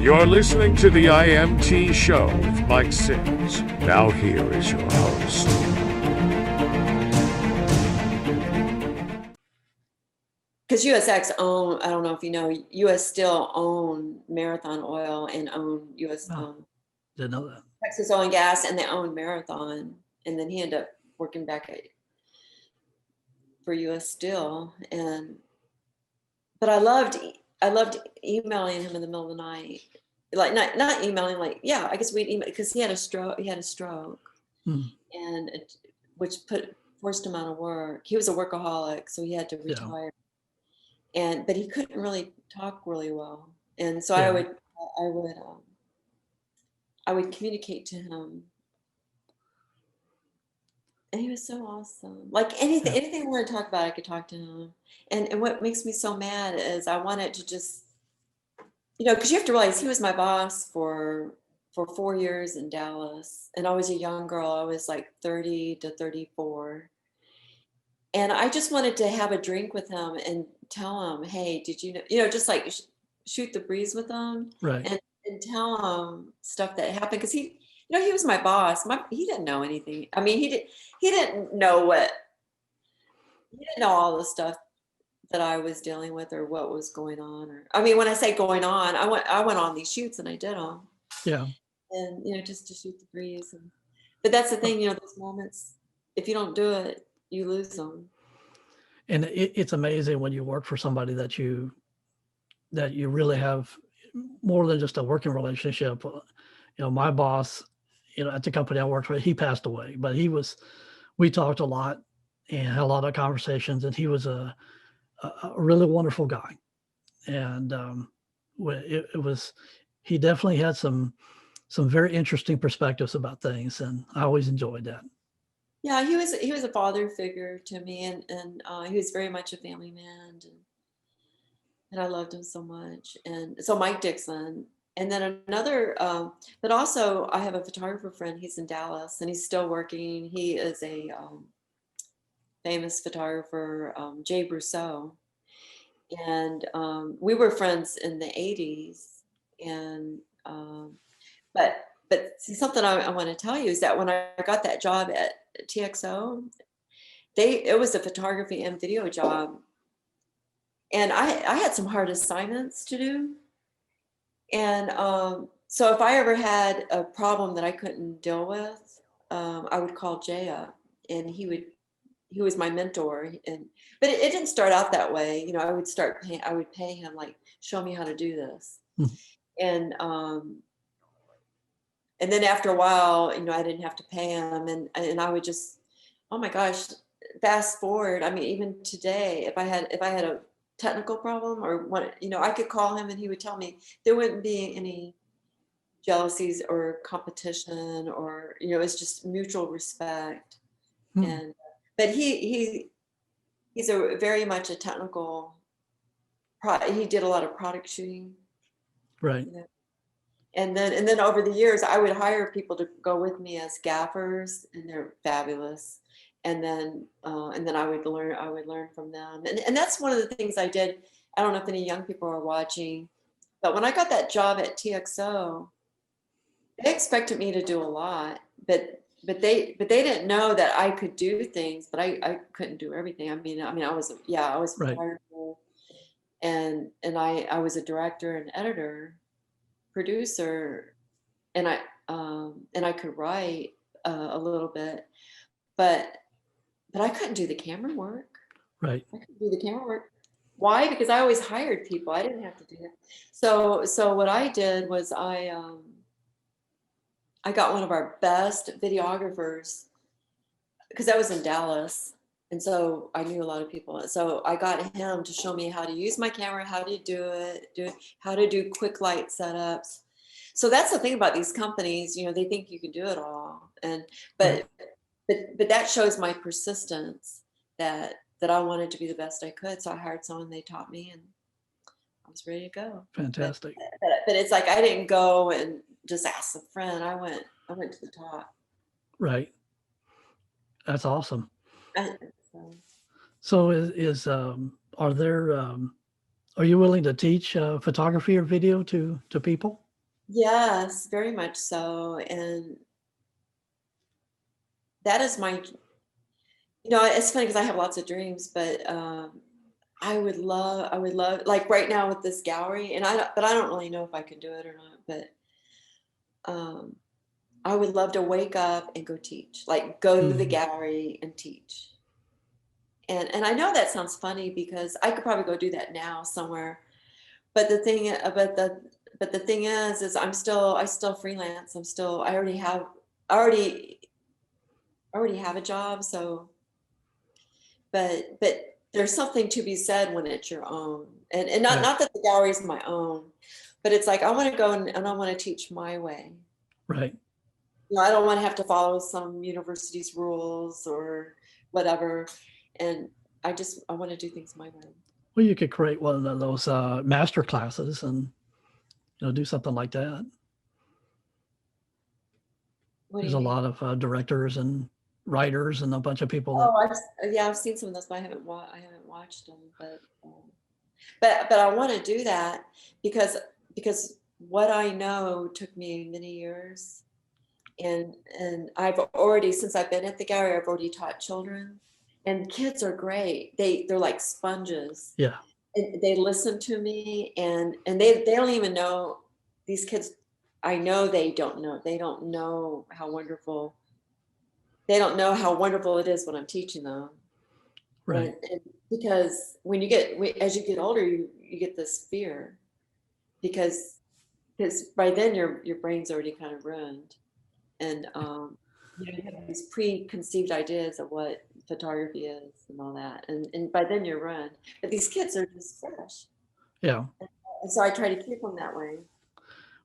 You're listening to the IMT Show with Mike Sims. Now here is your host. Because USX own, I don't know if you know, US Steel own Marathon Oil and own US Didn't know that. Texas Oil and Gas, and they own Marathon. And then he ended up working back for US Steel. But I loved emailing him in the middle of the night. Like not emailing, like, yeah, I guess we'd email because he had a stroke. And which forced him out of work. He was a workaholic, so he had to retire. But he couldn't really talk really well, and so I would communicate to him, and he was so awesome. Like anything I want to talk about, I could talk to him. And what makes me so mad is I wanted to just, because you have to realize he was my boss for 4 years in Dallas, and I was a young girl. I was like 30 to 34. And I just wanted to have a drink with him and tell him, hey, did you know, just like shoot the breeze with him, Right. and tell him stuff that happened. Because he was my boss. He didn't know anything. I mean, he didn't know all the stuff that I was dealing with or what was going on. Or, I mean, when I say going on, I went on these shoots and I did them. Yeah. And, just to shoot the breeze. But that's the thing, those moments, if you don't do it, you lose them. And it's amazing when you work for somebody that you really have more than just a working relationship. My boss, at the company I worked for, he passed away, but we talked a lot and had a lot of conversations, and he was a really wonderful guy. And he definitely had some very interesting perspectives about things, and I always enjoyed that. Yeah, he was a father figure to me, and he was very much a family man, and I loved him so much. And so Mike Dixon, and then another, but also I have a photographer friend. He's in Dallas, and he's still working. He is a famous photographer, Jay Brousseau, and we were friends in the '80s. And but see, something I want to tell you is that when I got that job at TXO, it was a photography and video job, and I had some hard assignments to do. And so if I ever had a problem that I couldn't deal with, I would call Jay up, and he was my mentor. But it didn't start out that way. I would pay him, like, show me how to do this. And then after a while, I didn't have to pay him, and I would just, oh my gosh, fast forward. I mean, even today, if I had a technical problem or what, I could call him and he would tell me. There wouldn't be any jealousies or competition, or it's just mutual respect. But he's very much a technical. He did a lot of product shooting, right? And then over the years, I would hire people to go with me as gaffers, and they're fabulous. And then I would learn from them. And that's one of the things I did. I don't know if any young people are watching, but when I got that job at TXO, they expected me to do a lot, but they didn't know that I could do things, but I couldn't do everything. I mean, I was a Right. photographer, and I was a director and editor, producer, and I could write a little bit, but I couldn't do the camera work. Right. I couldn't do the camera work. Why? Because I always hired people. I didn't have to do it. So what I did was I got one of our best videographers, because I was in Dallas, and so I knew a lot of people. So I got him to show me how to use my camera, how to do it, how to do quick light setups. So that's the thing about these companies, they think you can do it all. But that shows my persistence that I wanted to be the best I could. So I hired someone, they taught me, and I was ready to go. Fantastic. But it's like I didn't go and just ask a friend. I went to the top. Right. That's awesome. So are you willing to teach photography or video to people? Yes, very much so. And that is my, it's funny because I have lots of dreams, but I would love, like right now with this gallery, and but I don't really know if I can do it or not, but um, I would love to wake up and go teach, like go to the Mhm. gallery and teach. And I know that sounds funny because I could probably go do that now somewhere. But the thing, but the thing is I still freelance. I already, I already have a job. So, but there's something to be said when it's your own, and Right, not that the gallery is my own, but it's like I want to go and I want to teach my way. right. I don't want to have to follow some university's rules or whatever. And I want to do things my way. Well, you could create one of those master classes and do something like that. What do There's you a mean? lot of directors and writers and a bunch of people that Oh, yeah, I've seen some of those, but I haven't watched them. But I want to do that because what I know took me many years, and I've already, since I've been at the gallery, I've already taught children, and kids are great. They're like sponges. yeah, And they listen to me, and they don't even know, these kids. I know they don't know how wonderful. They don't know how wonderful it is when I'm teaching them. right. And because as you get older, you get this fear because by then your brain's already kind of ruined, and you have these preconceived ideas of what photography is and all that, and by then you're ruined. But these kids are just fresh, Yeah. and so I try to keep them that way.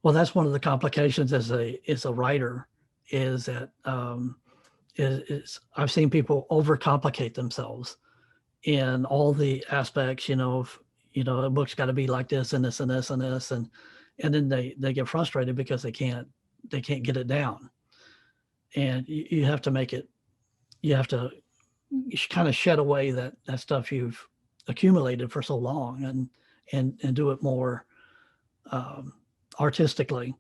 Well, that's one of the complications as a writer is that is I've seen people overcomplicate themselves in all the aspects, of, a book's got to be like this and this and this and this, and then they get frustrated because they can't get it down. And you have to make it, you have to kind of shed away that stuff you've accumulated for so long and do it more um, artistically.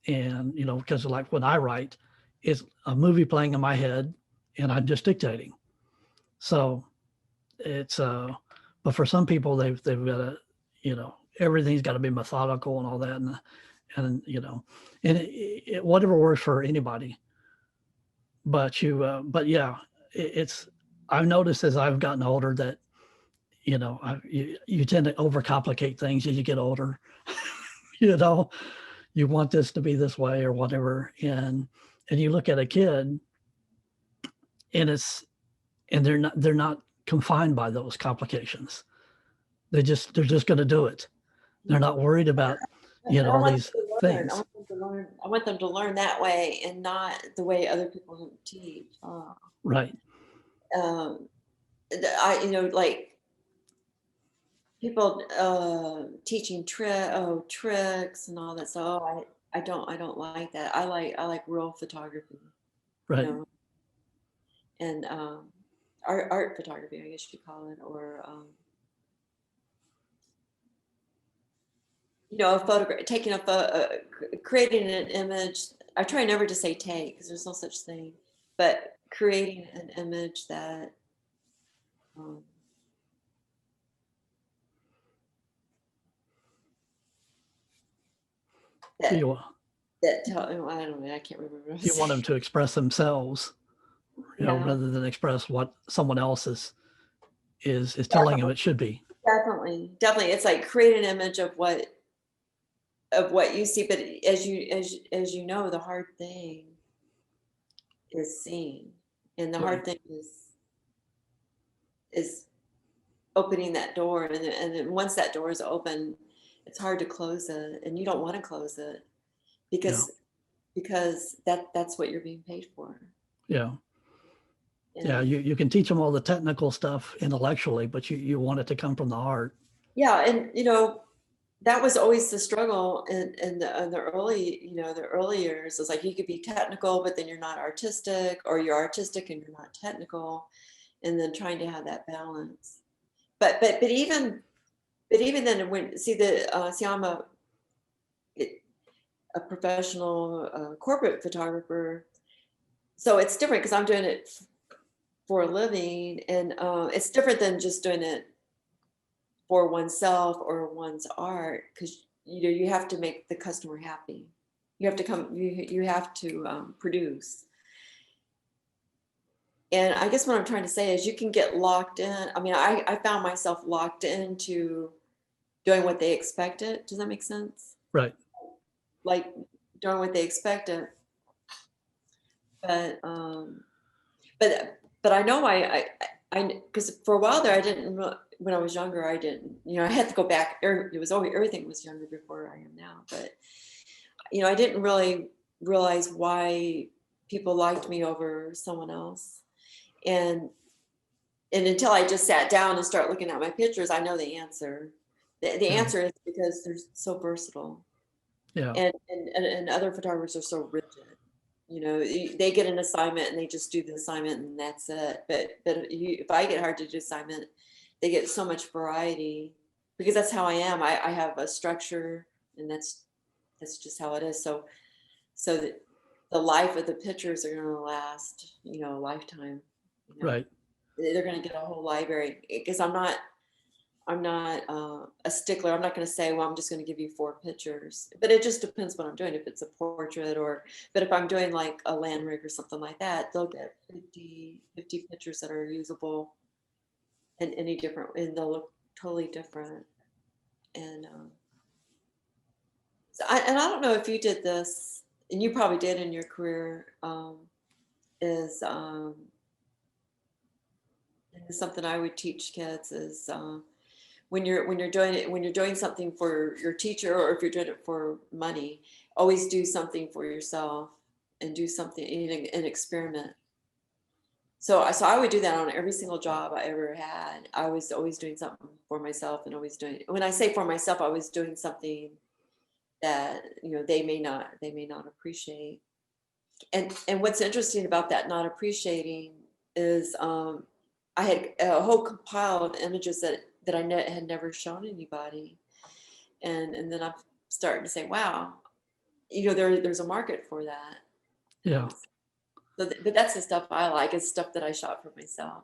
And because like when I write, it's a movie playing in my head and I'm just dictating. So it's but for some people they've got to, everything's got to be methodical and all that, and and whatever works for anybody. But but yeah, it's I've noticed as I've gotten older that you tend to overcomplicate things as you get older. you know you want this to be this way or whatever, and you look at a kid and they're not confined by those complications. They're just going to do it. They're not worried about And I all want these them to learn. things. I want them to learn that way and not the way other people teach. Right. Um, like people teaching tricks and all that. So I don't like that. I like real photography, you Right. know, and art photography, I guess you call it, or a photograph, taking a photo, creating an image. I try never to say take because there's no such thing, but creating an image that um, that You I don't know. I can't remember what I was you want them saying. to express themselves, Yeah, rather than express what someone else is telling them it should be. definitely. It's like create an image of what you see, but as you know, the hard thing is seeing, and the Right. hard thing is opening that door, and then once that door is open, it's hard to close it, and you don't want to close it Yeah. because that's what you're being paid for. Yeah. Yeah. And You can teach them all the technical stuff intellectually, but you want it to come from the heart. yeah, and that was always the struggle in the early, the early years. It's like you could be technical, but then you're not artistic, or you're artistic and you're not technical, and then trying to have that balance. But even then, when see the see I'm a it, a professional corporate photographer. So it's different because I'm doing it for a living, and it's different than just doing it for oneself or one's art, because you have to make the customer happy. You have to you have to produce. And I guess what I'm trying to say is you can get locked in. I mean, I found myself locked into doing what they expected. Does that make sense? Right. Like doing what they expected. But but I know I because for a while there I didn't when I was younger I didn't, I had to go back. It was always, everything was younger before I am now. But I didn't really realize why people liked me over someone else. And until I just sat down and start looking at my pictures, I know the answer. The answer is because they're so versatile. Yeah. And other photographers are so rigid. They get an assignment and they just do the assignment and that's it. But if I get hard to do assignment, they get so much variety, because that's how I am. I have a structure, and that's just how it is. So that the life of the pictures are going to last, a lifetime. Right. They're going to get a whole library, because I'm not a stickler. I'm not going to say, well, I'm just going to give you 4 pictures, but it just depends what I'm doing. If it's a portrait but if I'm doing like a land rig or something like that, they'll get 50 pictures that are usable and and they'll look totally different. And I don't know if you did this, and you probably did in your career, is something I would teach kids is, when you're doing something for your teacher, or if you're doing it for money, always do something for yourself and do something, an experiment. So I would do that on every single job I ever had. I was always doing something for myself, and always doing, when I say for myself, I was doing something that they may not appreciate. And what's interesting about that not appreciating is, I had a whole compile of images that I had never shown anybody, and then I'm starting to say, wow, there's a market for that. Yeah. So but that's the stuff I like, is stuff that I shot for myself.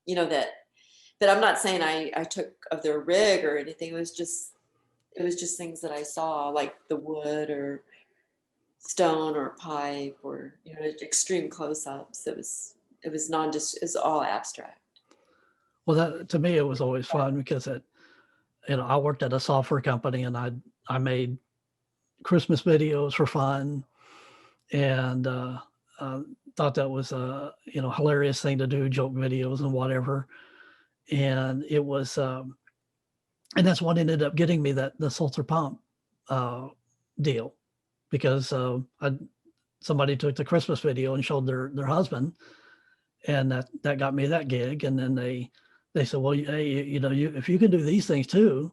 That I'm not saying I took of their rig or anything. It was just things that I saw, like the wood or stone or pipe, or extreme close-ups. It was it's all abstract. Well, that to me it was always fun, because I worked at a software company, and I made Christmas videos for fun, and thought that was a hilarious thing to do, joke videos and whatever. And it was and that's what ended up getting me the Salter Pump deal, because somebody took the Christmas video and showed their husband, and that got me that gig. And then they said, well, hey, if you can do these things too,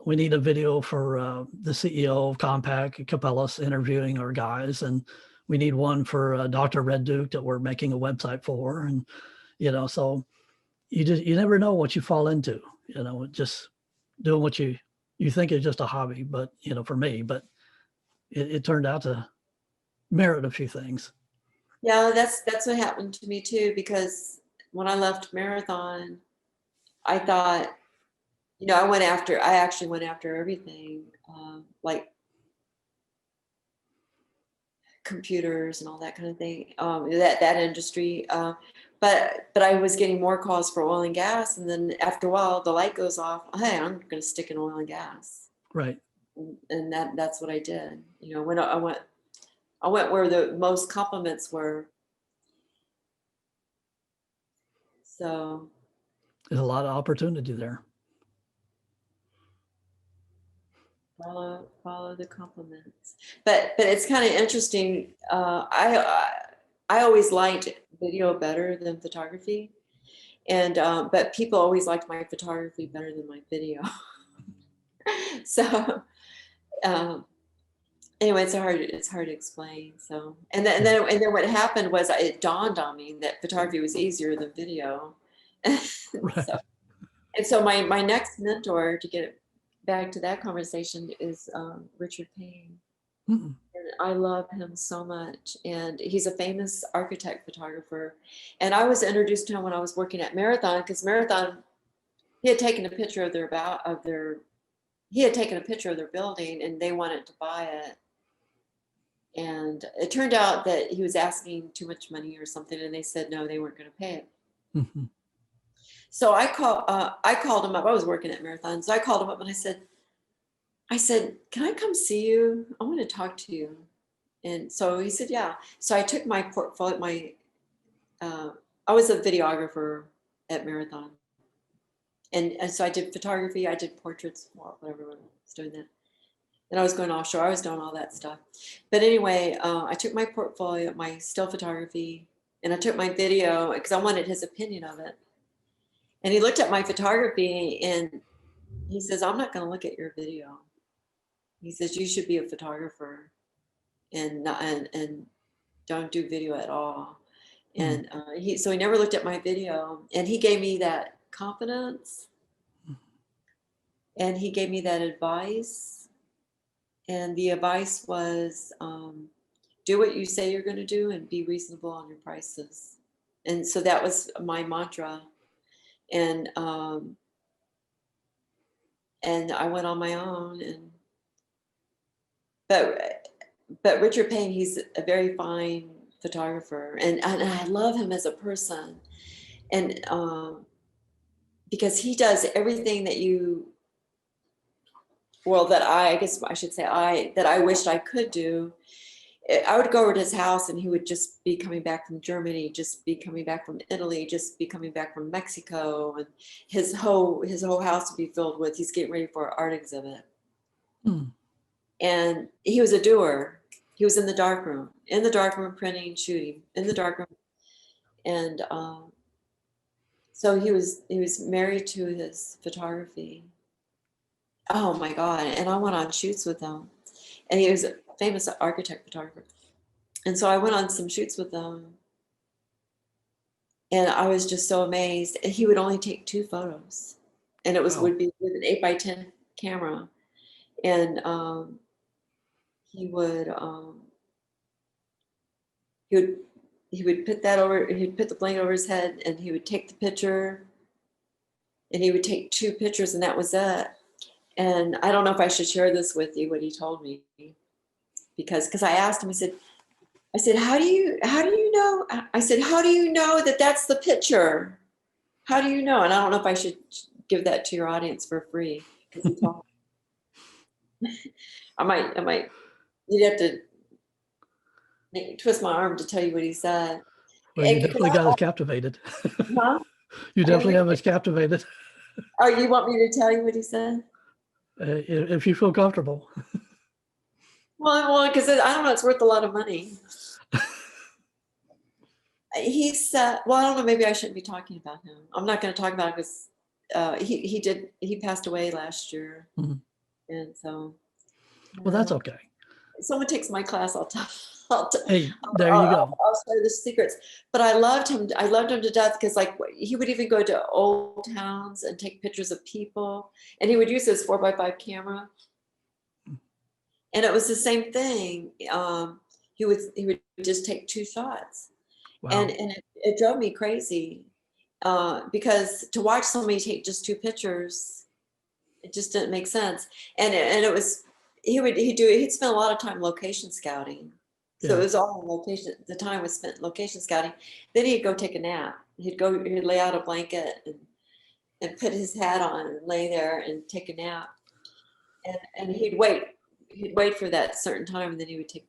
we need a video for the CEO of Compaq, Capellas, interviewing our guys, and we need one for Dr. Red Duke that we're making a website for. And so you never know what you fall into, just doing what you think is just a hobby, but for me, but it turned out to merit a few things. Yeah, that's what happened to me too, because when I left Marathon, I thought, I actually went after everything, like computers and all that kind of thing, that industry. But I was getting more calls for oil and gas, and then after a while, the light goes off. Hey, I'm going to stick in oil and gas. Right. And that's what I did. When I went where the most compliments were. So There's a lot of opportunity there. Follow the compliments. But it's kind of interesting. I always liked video better than photography, and but people always liked my photography better than my video. So anyway, it's hard to explain. So and then what happened was, it dawned on me that photography was easier than video. Right. So my next mentor, to get back to that conversation, is Richard Payne. Mm-mm. And I love him so much. And he's a famous architect photographer. And I was introduced to him when I was working at Marathon, because Marathon, he had taken a picture of he had taken a picture of their building and they wanted to buy it. And it turned out that he was asking too much money or something, and they said no, they weren't going to pay it. Mm-hmm. So I called him up. I was working at Marathon, so I called him up and I said, can I come see you? I want to talk to you. And so he said, yeah. So I took my portfolio, I was a videographer at Marathon. And so I did photography, I did portraits, whatever I was doing that. And I was going offshore, I was doing all that stuff. But anyway, I took my portfolio, my still photography, and I took my video because I wanted his opinion of it. And he looked at my photography and he says, I'm not going to look at your video. He says, you should be a photographer and don't do video at all. And so he never looked at my video, and he gave me that confidence and he gave me that advice. And the advice was, do what you say you're going to do and be reasonable on your prices. And so that was my mantra. And I went on my own. But Richard Payne, he's a very fine photographer, and I love him as a person. And because he does everything that that I guess I should say that I wished I could do. I would go over to his house and he would just be coming back from Germany, just be coming back from Italy, just be coming back from Mexico, and his whole house would be filled with, he's getting ready for an art exhibit. Mm. And he was a doer. He was in the dark room, printing, shooting, in the dark room. And so he was married to his photography. Oh my God. And I went on shoots with him. And he was a famous architect photographer. And so I went on some shoots with him. And I was just so amazed. And he would only take 2 photos. And it would be with an 8x10 camera. And he would put that over, he'd put the blanket over his head and he would take the picture, and he would take 2 pictures, and that was it. And I don't know if I should share this with you, what he told me, because I asked him, I said, how do you know? I said, how do you know that that's the picture? How do you know? And I don't know if I should give that to your audience for free, because he told me. I might, you'd have to twist my arm to tell you what he said. Well, you definitely got us captivated. Huh? You definitely have us captivated. Oh, you want me to tell you what he said? If you feel comfortable. Well, because I don't know, it's worth a lot of money. He said, well, I don't know, maybe I shouldn't be talking about him. I'm not going to talk about it because he passed away last year. Mm-hmm. And so. Well, that's okay. If someone takes my class, I'll tell. Hey, there you go. I'll share the secrets. But I loved him. I loved him to death because, like, he would even go to old towns and take pictures of people, and he would use his 4x5 camera. And it was the same thing. He would just take 2 shots. Wow. And it drove me crazy because to watch somebody take just 2 pictures, it just didn't make sense. And it was, he'd spend a lot of time location scouting. So yeah. It was all location. The time was spent location scouting. Then he'd go take a nap. He'd lay out a blanket and put his hat on and lay there and take a nap. And he'd wait for that certain time, and then he would take,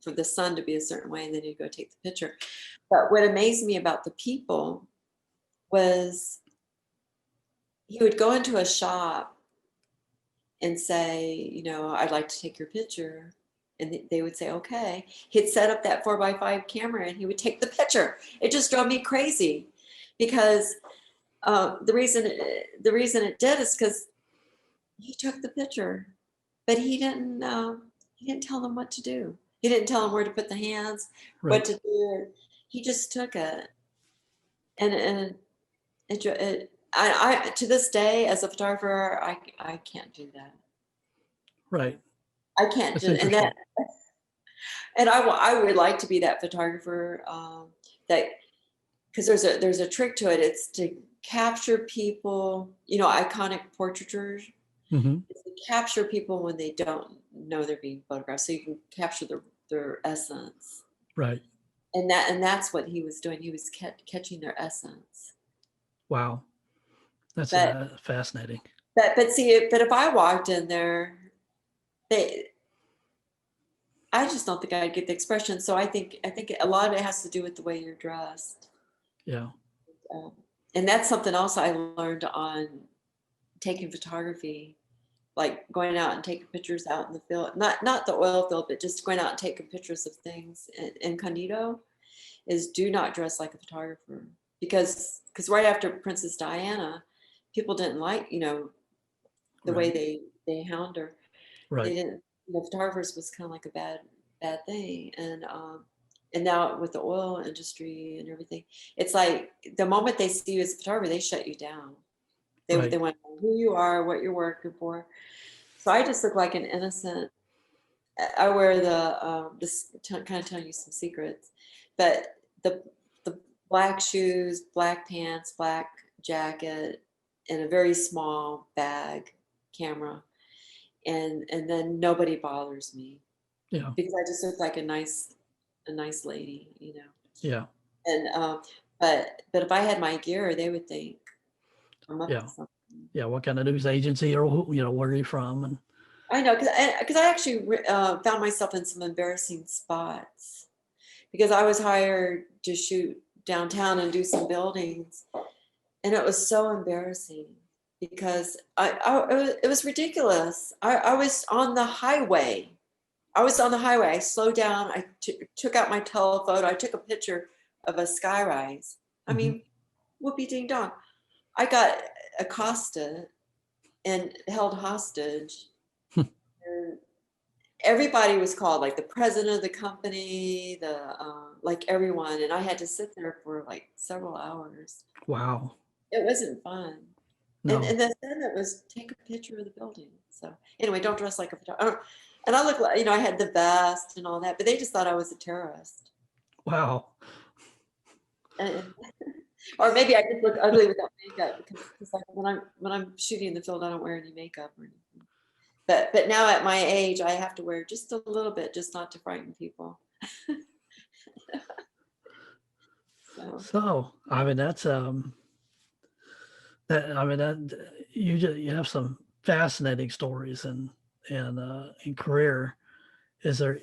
for the sun to be a certain way, and then he'd go take the picture. But what amazed me about the people was he would go into a shop and say, I'd like to take your picture. And they would say, okay. He'd set up that 4x5 camera and he would take the picture. It just drove me crazy because the reason it did is because he took the picture. But he didn't tell them what to do. He didn't tell them where to put the hands, right, what to do. He just took it. And I to this day, as a photographer, I can't do that. Right. I can't That's do, and interesting. I would like to be that photographer, that, because there's a trick to it. It's to capture people, iconic portraitures. Hmm. It's to capture people when they don't know they're being photographed, so you can capture their essence. Right. And that's what he was doing. He was catching their essence. Wow. That's But fascinating. but if I walked in there, they I just don't think I'd get the expression. So I think a lot of it has to do with the way you're dressed. Yeah. Um, and that's something else I learned on taking photography, like going out and taking pictures out in the field, not the oil field, but just going out and taking pictures of things. Incognito is do not dress like a photographer, because right after Princess Diana, people didn't like, the way Right. they hound her. They Right. didn't, photographers was kind of like a bad thing. And now with the oil industry and everything, it's like the moment they see you as a photographer, they shut you down. They Right. want to know who you are, what you're working for. So I just look like an innocent. I wear this kind of telling you some secrets, but the black shoes, black pants, black jacket, and a very small bag, camera, and then nobody bothers me Yeah. because I just look like a nice lady. Yeah. And but if I had my gear, they would think I'm up to Yeah. something. Yeah. What kind of news agency, or where are you from? And I know, because I actually found myself in some embarrassing spots because I was hired to shoot downtown and do some buildings, and it was so embarrassing because it was ridiculous. I was on the highway. I slowed down. I took out my telephoto. I took a picture of a skyrise. I Mhm. mean, whoopie ding dong. I got accosted and held hostage. And everybody was called, like the president of the company, like everyone, and I had to sit there for like several hours. Wow. It wasn't fun. And No. then it was take a picture of the building. So anyway, don't dress like a photographer. And I look like, I had the vest and all that, but they just thought I was a terrorist. Wow. And, or maybe I just look ugly without makeup because like when I'm shooting in the field, I don't wear any makeup or anything. But now at my age, I have to wear just a little bit, just not to frighten people. So So, I mean, that's that I mean that you have some fascinating stories and career. Is there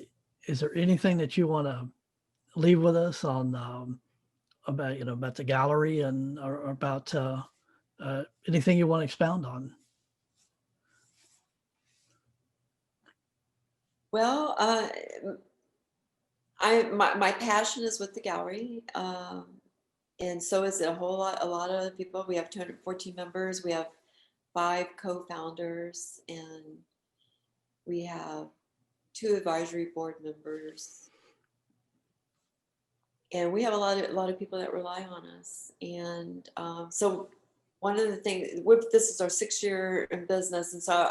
anything that you want to leave with us on about the gallery and or about anything you want to expound on? well, my passion is with the gallery, and so is a lot of other people. We have 214 members. We have 5 co-founders, and we have 2 advisory board members, and we have a lot of people that rely on us. And so one of the things, this is our 6th year in business, and so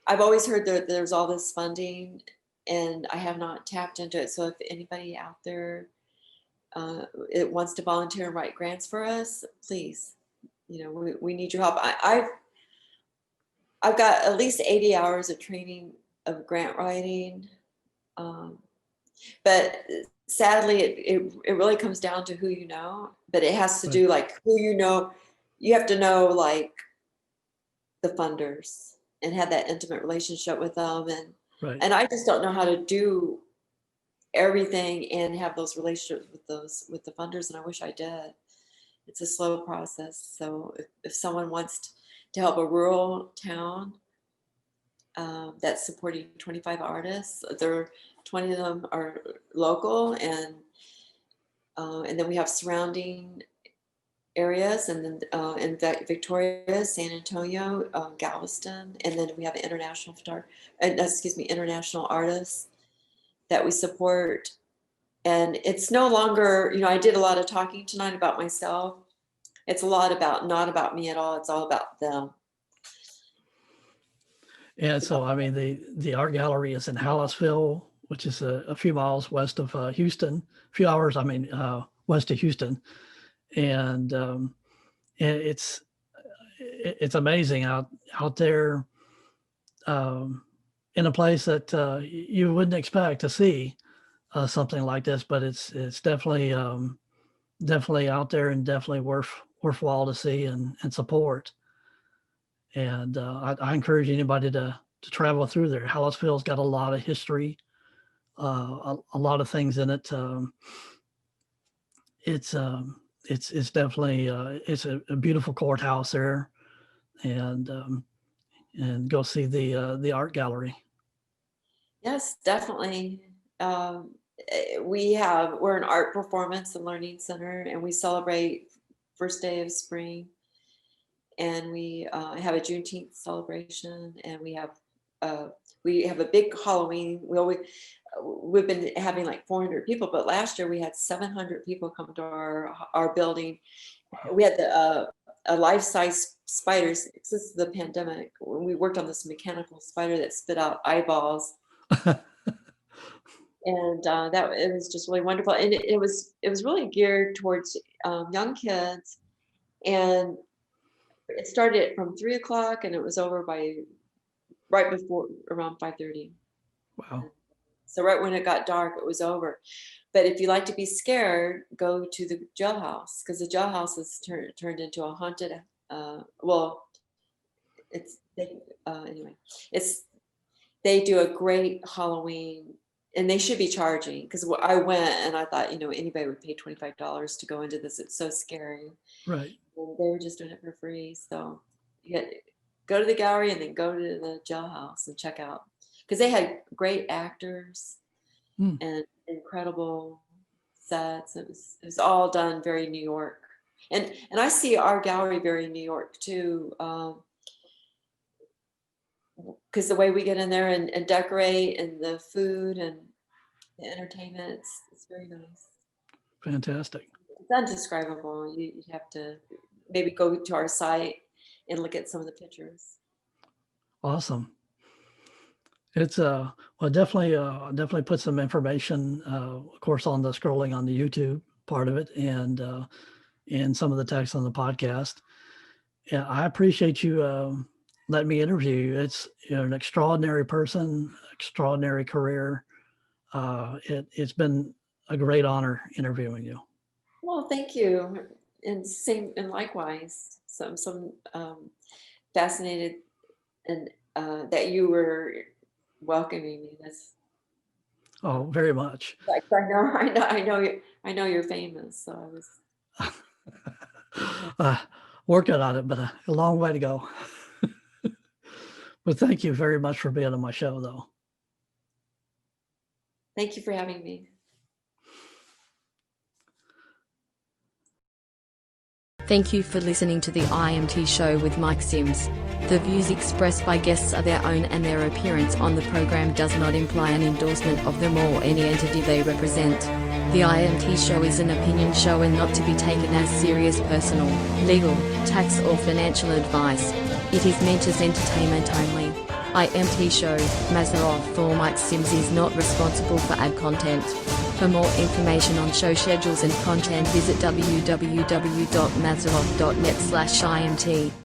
I've always heard that there's all this funding, and I have not tapped into it. So if anybody out there it wants to volunteer and write grants for us, please, we need your help. I've got at least 80 hours of training of grant writing. Um, but sadly, it really comes down to who you know, but it has to Right. do like who you know. You have to know like the funders and have that intimate relationship with them. And, Right. and I just don't know how to do everything and have those relationships with the funders. And I wish I did. It's a slow process. So if someone wants to help a rural town that's supporting 25 artists, 20 of them are local, and then we have surrounding areas, and then in Victoria, San Antonio, Galveston, and then we have international artists that we support. And it's no longer, I did a lot of talking tonight about myself. It's a lot about not about me at all. It's all about them. And so, I mean, the art gallery is in Hallettsville, which is a few miles west of Houston, a few hours, I mean, west of Houston. And it's amazing out there in a place that you wouldn't expect to see something like this, but it's definitely out there and definitely worthwhile to see and support. And I encourage anybody to travel through there. Hallettsville's got a lot of history, a lot of things in it. It's definitely it's a beautiful courthouse there, and go see the art gallery. Yes, definitely. We're an art performance and learning center, and we celebrate first day of spring, and we have a Juneteenth celebration, and we have a big Halloween. We've been having like 400 people, but last year we had 700 people come to our building. We had a life-size spiders. This is the pandemic. When we worked on this mechanical spider that spit out eyeballs. And it was just really wonderful, and it was really geared towards young kids, and it started from 3 o'clock and it was over by right before around 5:30. Wow. So right when it got dark, it was over. But if you like to be scared, go to the jailhouse, because the jailhouse is turned into a haunted. Anyway, they do a great Halloween. And they should be charging, because I went and I thought, anybody would pay $25 to go into this. It's so scary. Right. And they were just doing it for free. So you go to the gallery and then go to the jailhouse and check out, because they had great actors and incredible sets. It was all done very New York. And I see our gallery very New York too. Because the way we get in there and decorate, and the food and the entertainment, it's very nice. Fantastic. It's undescribable. You have to maybe go to our site and look at some of the pictures. Awesome. It's definitely put some information, of course, on the scrolling on the YouTube part of it, and some of the text on the podcast. Yeah, I appreciate you let me interview you. It's an extraordinary person, extraordinary career. It's been a great honor interviewing you. Well, thank you, and likewise. So I'm fascinated, and that you were welcoming me. That's very much. like I know you're famous, so I was working on it, but a long way to go. But thank you very much for being on my show, though. Thank you for having me. Thank you for listening to the IMT show with Mike Sims. The views expressed by guests are their own, and their appearance on the program does not imply an endorsement of them or any entity they represent. The IMT show is an opinion show and not to be taken as serious personal, legal, tax or financial advice. It is meant as entertainment only. IMT show, Mazarov for Mike Sims is not responsible for ad content. For more information on show schedules and content, visit www.mazarov.net/IMT.